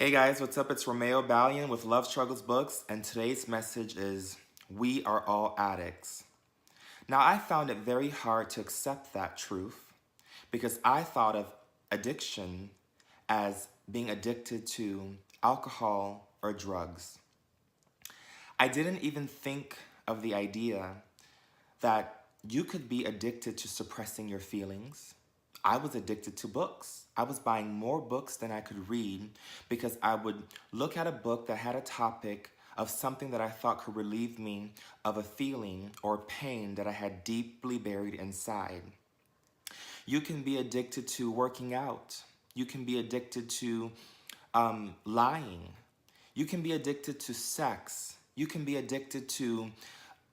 Hey guys, what's up? It's Romeo Balian with Love Struggles Books, and today's message is we are all addicts. Now, I found it very hard to accept that truth because I thought of addiction as being addicted to alcohol or drugs. I didn't even think of the idea that you could be addicted to suppressing your feelings. I was addicted to books. I was buying more books than I could read because I would look at a book that had a topic of something that I thought could relieve me of a feeling or pain that I had deeply buried inside. You can be addicted to working out. You can be addicted to lying. You can be addicted to sex. You can be addicted to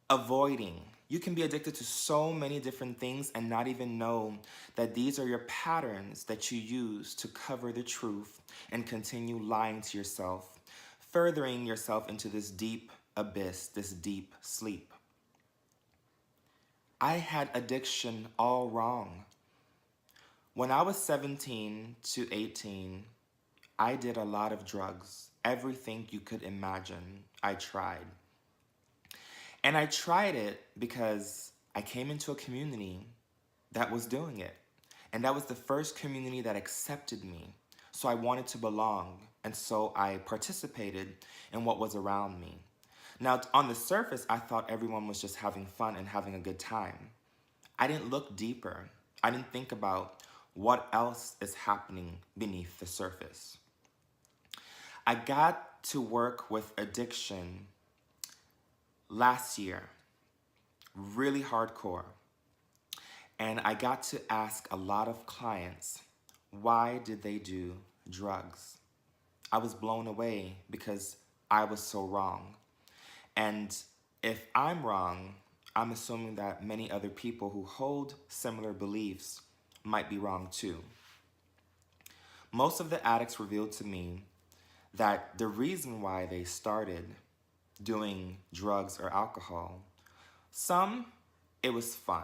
avoiding. You can be addicted to so many different things and not even know that these are your patterns that you use to cover the truth and continue lying to yourself, furthering yourself into this deep abyss, this deep sleep. I had addiction all wrong. When I was 17 to 18, I did a lot of drugs. Everything you could imagine, I tried. And I tried it because I came into a community that was doing it. And that was the first community that accepted me. So I wanted to belong. And so I participated in what was around me. Now, on the surface, I thought everyone was just having fun and having a good time. I didn't look deeper. I didn't think about what else is happening beneath the surface. I got to work with addiction last year, really hardcore. And I got to ask a lot of clients, why did they do drugs? I was blown away because I was so wrong. And if I'm wrong, I'm assuming that many other people who hold similar beliefs might be wrong too. Most of the addicts revealed to me that the reason why they started doing drugs or alcohol, some, it was fun.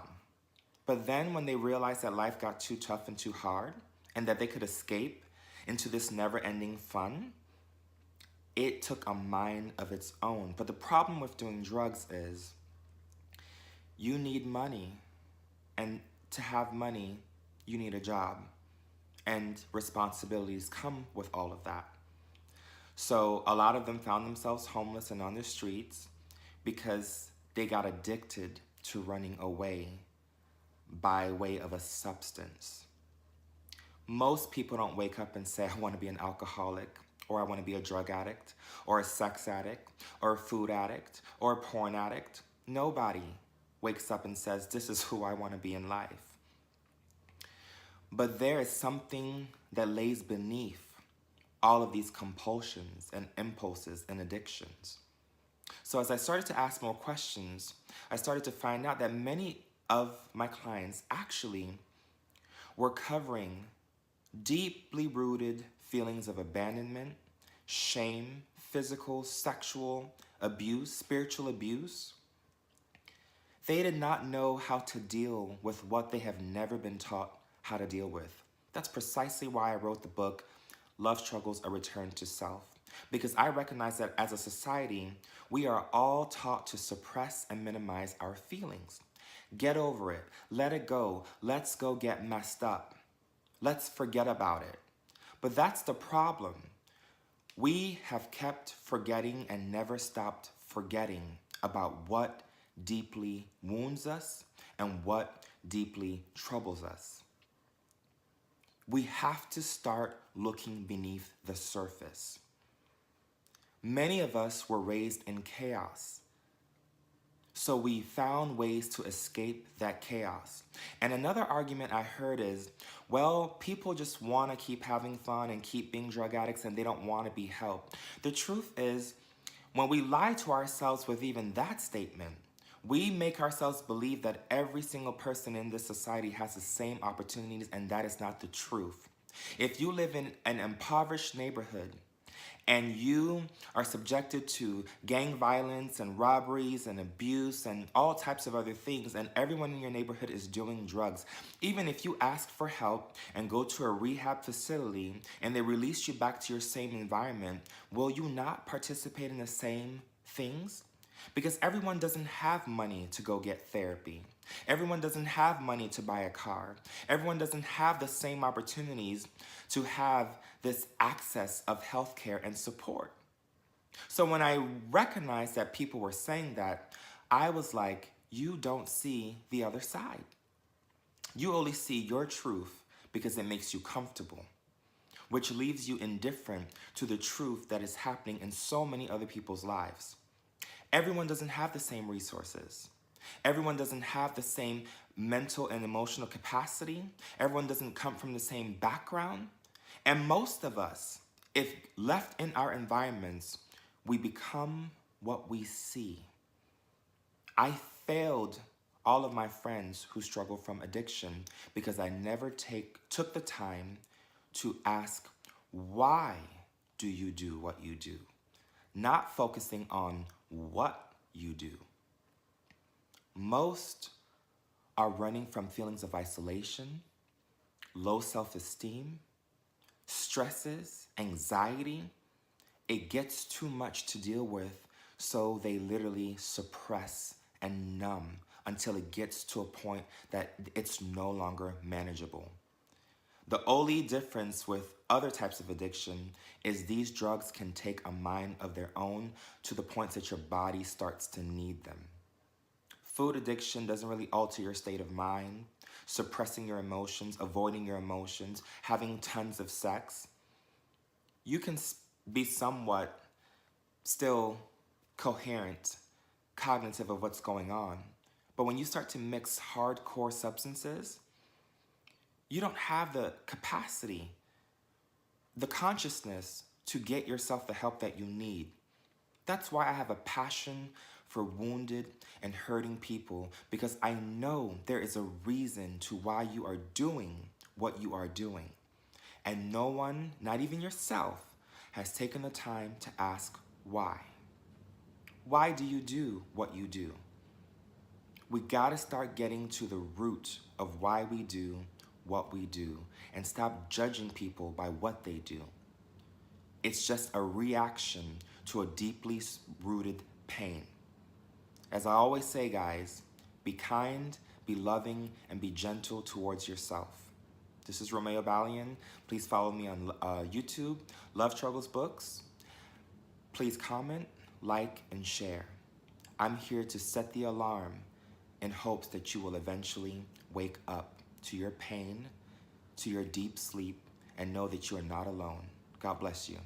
But then when they realized that life got too tough and too hard and that they could escape into this never-ending fun, it took a mind of its own. But the problem with doing drugs is you need money. And to have money, you need a job. And responsibilities come with all of that. So a lot of them found themselves homeless and on the streets because they got addicted to running away by way of a substance. Most people don't wake up and say, I want to be an alcoholic, or I want to be a drug addict, or a sex addict, or a food addict, or a porn addict. Nobody wakes up and says, this is who I want to be in life. But there is something that lays beneath all of these compulsions and impulses and addictions. So as I started to ask more questions, I started to find out that many of my clients actually were covering deeply rooted feelings of abandonment, shame, physical, sexual abuse, spiritual abuse. They did not know how to deal with what they have never been taught how to deal with. That's precisely why I wrote the book, Love Struggles, A Return to Self. Because I recognize that as a society, we are all taught to suppress and minimize our feelings. Get over it. Let it go. Let's go get messed up. Let's forget about it. But that's the problem. We have kept forgetting and never stopped forgetting about what deeply wounds us and what deeply troubles us. We have to start looking beneath the surface. Many of us were raised in chaos. So we found ways to escape that chaos. And another argument I heard is, well, people just want to keep having fun and keep being drug addicts and they don't want to be helped. The truth is, when we lie to ourselves with even that statement, we make ourselves believe that every single person in this society has the same opportunities, and that is not the truth. If you live in an impoverished neighborhood and you are subjected to gang violence and robberies and abuse and all types of other things, and everyone in your neighborhood is doing drugs, even if you ask for help and go to a rehab facility and they release you back to your same environment, will you not participate in the same things? Because everyone doesn't have money to go get therapy. Everyone doesn't have money to buy a car. Everyone doesn't have the same opportunities to have this access of healthcare and support. So when I recognized that people were saying that, I was like, you don't see the other side. You only see your truth because it makes you comfortable, which leaves you indifferent to the truth that is happening in so many other people's lives. Everyone doesn't have the same resources. Everyone doesn't have the same mental and emotional capacity. Everyone doesn't come from the same background. And most of us, if left in our environments, we become what we see. I failed all of my friends who struggle from addiction because I never took the time to ask, why do you do what you do? Not focusing on what you do. Most are running from feelings of isolation, low self-esteem, stresses, anxiety. It gets too much to deal with, so they literally suppress and numb until it gets to a point that it's no longer manageable. The only difference with other types of addiction is these drugs can take a mind of their own to the point that your body starts to need them. Food addiction doesn't really alter your state of mind, suppressing your emotions, avoiding your emotions, having tons of sex. You can be somewhat still coherent, cognitive of what's going on. But when you start to mix hardcore substances, you don't have the capacity, the consciousness to get yourself the help that you need. That's why I have a passion for wounded and hurting people, because I know there is a reason to why you are doing what you are doing. And no one, not even yourself, has taken the time to ask why. Why do you do what you do? We gotta start getting to the root of why we do what we do and stop judging people by what they do. It's just a reaction to a deeply rooted pain. As I always say, guys, be kind, be loving, and be gentle towards yourself. This is Romeo Balian. Please follow me on YouTube, Love Struggles Books. Please comment, like, and share. I'm here to set the alarm in hopes that you will eventually wake up to your pain, to your deep sleep, and know that you are not alone. God bless you.